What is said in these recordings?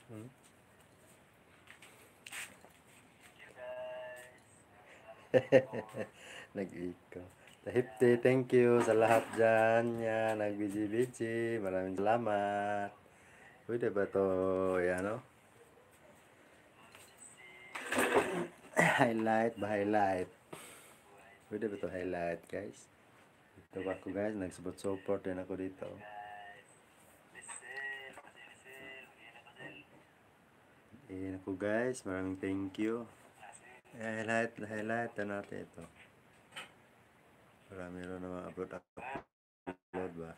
Hmm? Nag-iko. Tahipti, thank you sa lahat dyan. Yan, nagbiji-biji. Maraming salamat. Pwede ba to, yan o? Highlight ba highlight? Pwede ba to highlight, guys? Ito ba ako, guys? Nagsuport-support din ako dito. Ayan ako, guys. Maraming thank you. Highlight na natin ito. Marami rin naman upload ba?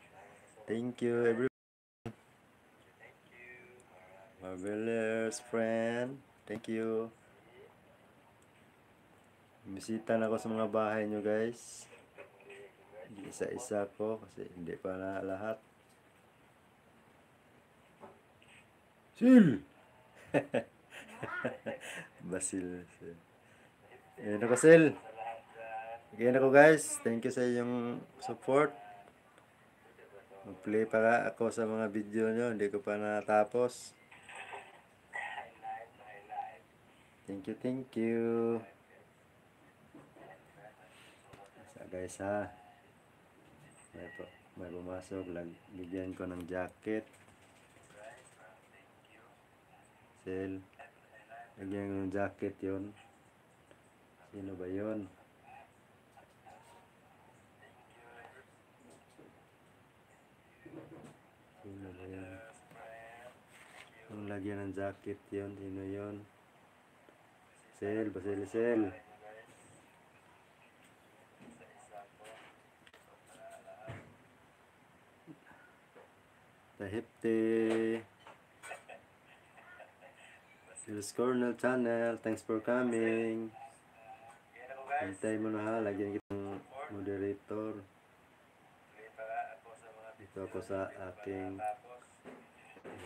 Thank you, everyone. Marvelous friend. Thank you. Bisita na ako sa mga bahay nyo, guys. Isa-isa ko kasi hindi pa na lahat. Sil! Basil. Ayan ako, Sil. Ayan ako, guys. Thank you sa inyong support. Mag-play pa ako sa mga video nyo. Hindi ko pa natapos. Thank you, thank you. So, guys, ha. May pumasok. Bigyan ko ng jacket. Sil. Lagyan ko ng jacket yon. Sino ba yon? Sino ba yun? Ang lagyan ng jacket yon. Sino yon? Sil. Basil, Sil. Tahipti. Sil's Corner Channel. Thanks for coming. Hintay mo na ha. Lagyan kitang moderator. Dito ako sa aking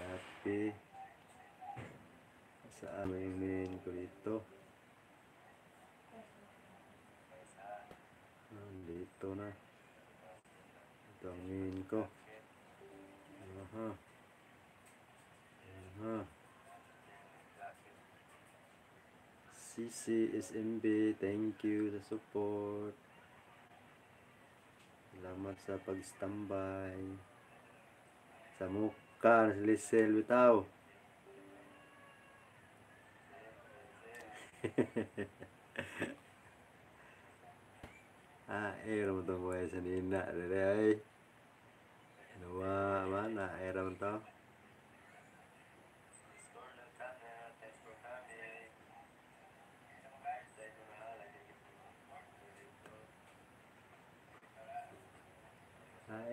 happy. Sa aming main ko dito. Dito na. Ito ang main ko. Aha. Aha. CC SMB, thank you sa support. Salamat sa pag-standby. Sa mukha na si Lisel bitaw. Era mo itong buhay sa nina. Ay. Nawa, mana? Era mo ito.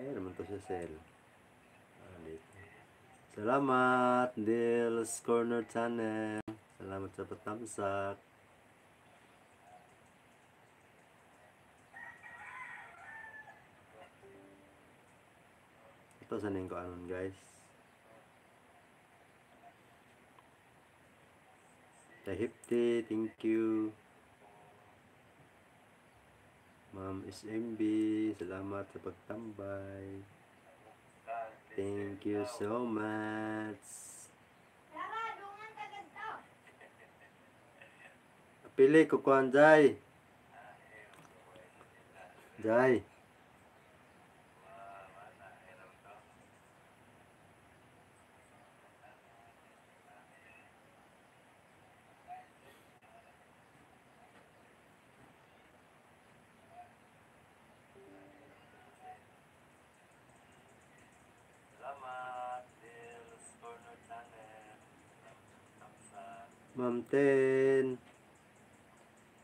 Era mo ito sa cell. Salamat, Dale's Corner Channel. Salamat sa patamsak. Ito sa ko anon, guys. Tahipti, thank you. Ma'am SMB, salamat sa pagtambay. Thank you so much. Pili ko kuan Jai. Jai. Ma'am Ten,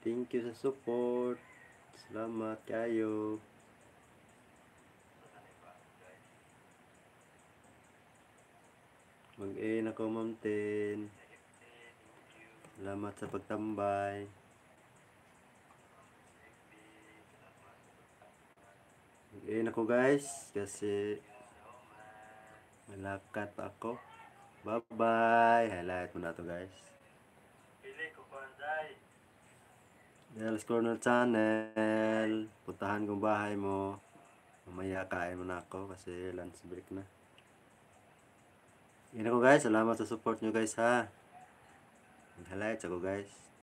thank you sa support. Salamat kayo. Mag-in ako, Ma'am Ten. Salamat sa pagtambay. Mag-in ako, guys, kasi malakad pa ako. Bye-bye. Highlight mo na to, guys. Dale's Corner Channel. Puntahan kong bahay mo. Mamaya kain mo na ako kasi lunch break na. Yun ako guys, salamat sa support nyo guys ha. Mag-highlights ako guys.